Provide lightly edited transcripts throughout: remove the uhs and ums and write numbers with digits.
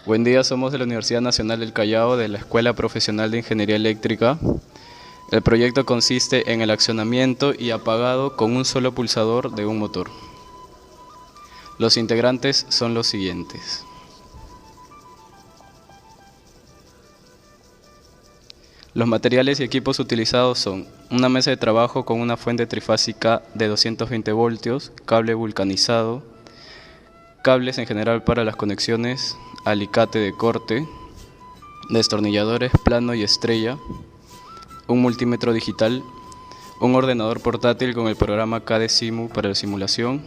Buen día, somos de la Universidad Nacional del Callao, de la Escuela Profesional de Ingeniería Eléctrica. El proyecto consiste en el accionamiento y apagado con un solo pulsador de un motor. Los integrantes son los siguientes. Los materiales y equipos utilizados son una mesa de trabajo con una fuente trifásica de 220 voltios, cable vulcanizado, cables en general para las conexiones, alicate de corte, destornilladores plano y estrella, un multímetro digital, un ordenador portátil con el programa KDSIMU para la simulación,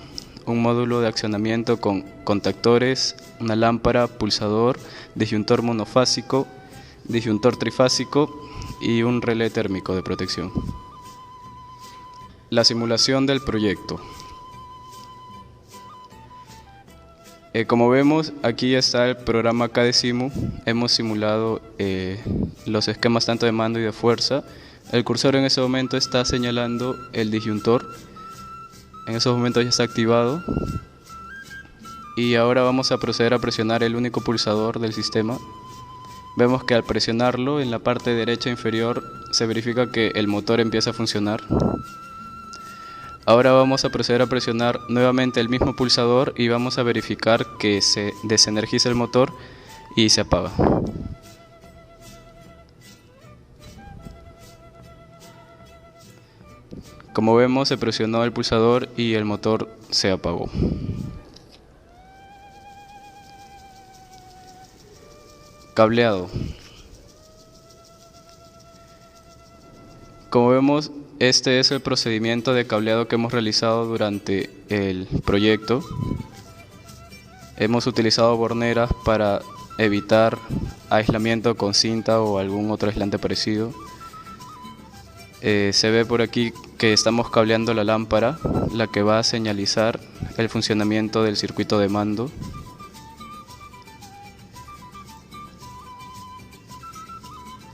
un módulo de accionamiento con contactores, una lámpara, pulsador, disyuntor monofásico, disyuntor trifásico y un relé térmico de protección. La simulación del proyecto. Como vemos, aquí está el programa KDSIMU. Hemos simulado los esquemas tanto de mando y de fuerza. El cursor en ese momento está señalando el disyuntor. En esos momentos ya está activado. Y ahora vamos a proceder a presionar el único pulsador del sistema. Vemos que al presionarlo, en la parte derecha inferior se verifica que el motor empieza a funcionar. Ahora vamos a proceder a presionar nuevamente el mismo pulsador y vamos a verificar que se desenergiza el motor y se apaga. Como vemos, se presionó el pulsador y el motor se apagó. Cableado. Como vemos, este es el procedimiento de cableado que hemos realizado durante el proyecto. Hemos utilizado borneras para evitar aislamiento con cinta o algún otro aislante parecido. Se ve por aquí que estamos cableando la lámpara, la que va a señalizar el funcionamiento del circuito de mando.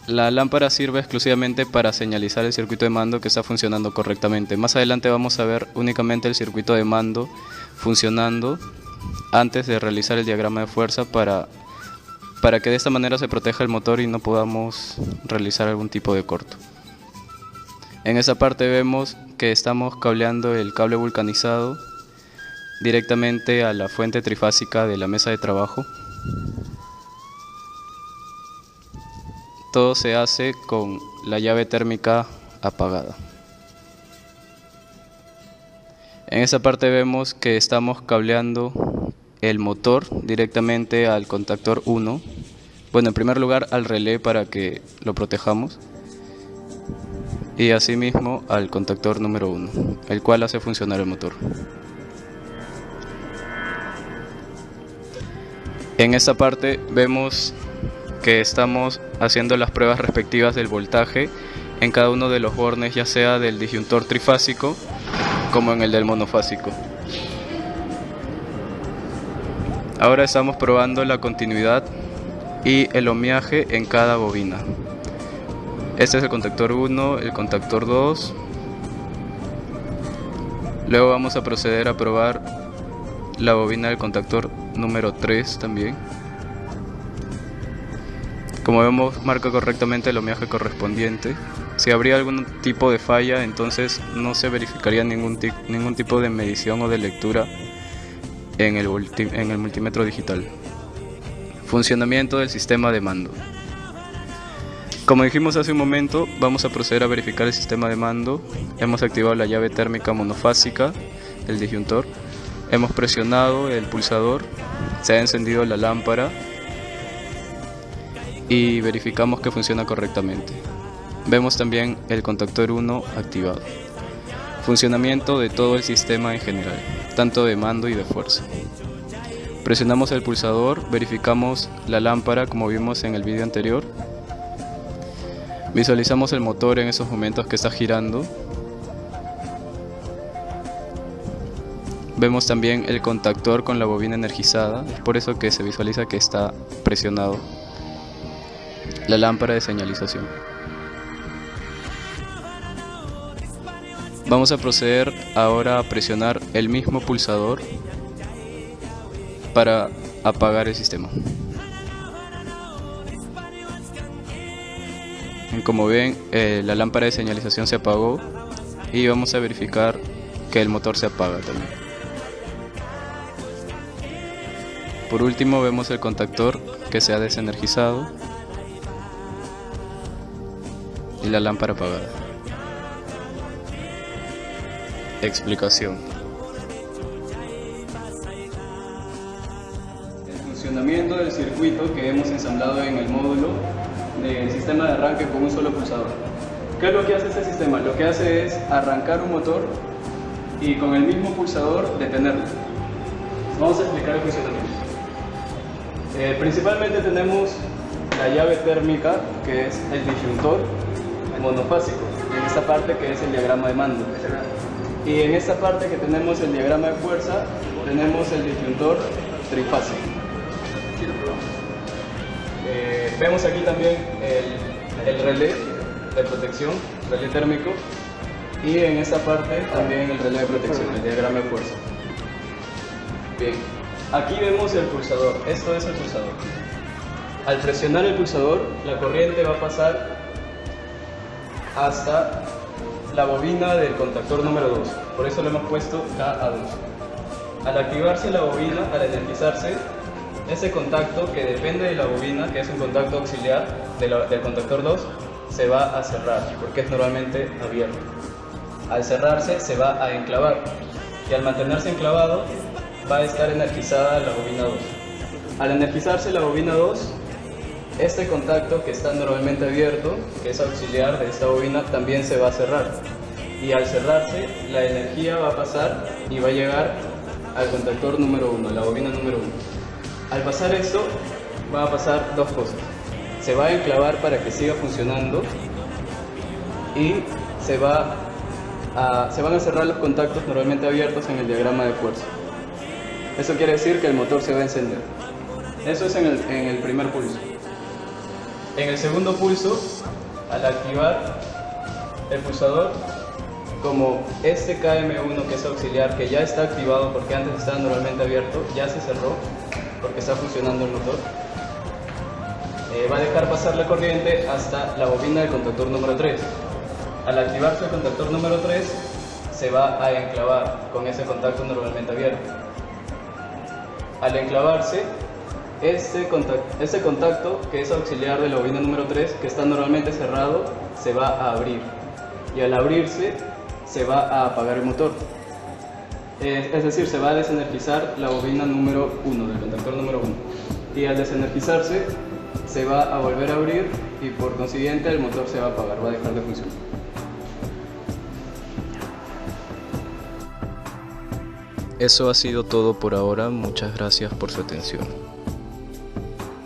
La lámpara sirve exclusivamente para señalizar el circuito de mando que está funcionando correctamente. Más adelante vamos a ver únicamente el circuito de mando funcionando antes de realizar el diagrama de fuerza para que de esta manera se proteja el motor y no podamos realizar algún tipo de corto. En esa parte vemos que estamos cableando el cable vulcanizado directamente a la fuente trifásica de la mesa de trabajo. Todo se hace con la llave térmica apagada. En esa parte vemos que estamos cableando el motor directamente al contactor 1. Bueno, en primer lugar al relé para que lo protejamos. Y asimismo al contactor número 1, el cual hace funcionar el motor. En esta parte vemos que estamos haciendo las pruebas respectivas del voltaje en cada uno de los bornes, ya sea del disyuntor trifásico como en el del monofásico. Ahora estamos probando la continuidad y el ohmiaje en cada bobina. Este es el contactor 1, el contactor 2. Luego vamos a proceder a probar la bobina del contactor número 3 también. Como vemos, marca correctamente el ohmiaje correspondiente. Si habría algún tipo de falla, entonces no se verificaría ningún tipo de medición o de lectura en el multímetro digital. Funcionamiento del sistema de mando. Como dijimos hace un momento, vamos a proceder a verificar el sistema de mando. Hemos activado la llave térmica monofásica del disyuntor. Hemos presionado el pulsador, se ha encendido la lámpara y verificamos que funciona correctamente. Vemos también el contactor 1 activado. Funcionamiento de todo el sistema en general, tanto de mando y de fuerza. Presionamos el pulsador, verificamos la lámpara como vimos en el vídeo anterior. Visualizamos el motor en esos momentos que está girando. Vemos también el contactor con la bobina energizada, es por eso que se visualiza que está presionado. La lámpara de señalización. Vamos a proceder ahora a presionar el mismo pulsador para apagar el sistema. Como ven, la lámpara de señalización se apagó y vamos a verificar que el motor se apaga también. Por último vemos el contactor que se ha desenergizado y la lámpara apagada. Explicación. El funcionamiento del circuito que hemos ensamblado en el módulo del sistema de arranque con un solo pulsador. ¿Qué es lo que hace este sistema? Lo que hace es arrancar un motor y con el mismo pulsador detenerlo. Vamos a explicar el funcionamiento. Principalmente tenemos la llave térmica, que es el disyuntor monofásico, en esta parte que es el diagrama de mando. Y en esta parte que tenemos el diagrama de fuerza, tenemos el disyuntor trifásico. Vemos aquí también el relé de protección, relé térmico, y en esta parte también el relé de protección, el diagrama de fuerza. Bien, aquí vemos el pulsador, esto es el pulsador. Al presionar el pulsador, la corriente va a pasar hasta la bobina del contactor número 2, por eso lo hemos puesto KA2. Al activarse la bobina, al energizarse, ese contacto que depende de la bobina, que es un contacto auxiliar del contactor 2, se va a cerrar, porque es normalmente abierto. Al cerrarse se va a enclavar, y al mantenerse enclavado va a estar energizada la bobina 2. Al energizarse la bobina 2, este contacto que está normalmente abierto, que es auxiliar de esta bobina, también se va a cerrar. Y al cerrarse, la energía va a pasar y va a llegar al contactor número 1, la bobina número 1. Al pasar esto, va a pasar dos cosas. Se va a enclavar para que siga funcionando y se van a cerrar los contactos normalmente abiertos en el diagrama de fuerza. Eso quiere decir que el motor se va a encender. Eso es en el primer pulso. En el segundo pulso, al activar el pulsador, como este KM1 que es auxiliar, que ya está activado porque antes estaba normalmente abierto, ya se cerró porque está funcionando el motor, va a dejar pasar la corriente hasta la bobina del contactor número 3. Al activarse el contactor número 3, se va a enclavar con ese contacto normalmente abierto. Al enclavarse, ese contacto que es auxiliar de la bobina número 3, que está normalmente cerrado, se va a abrir. Y al abrirse, se va a apagar el motor. Es decir, se va a desenergizar la bobina número 1, del contactor número 1. Y al desenergizarse, se va a volver a abrir y por consiguiente el motor se va a apagar, va a dejar de funcionar. Eso ha sido todo por ahora, muchas gracias por su atención.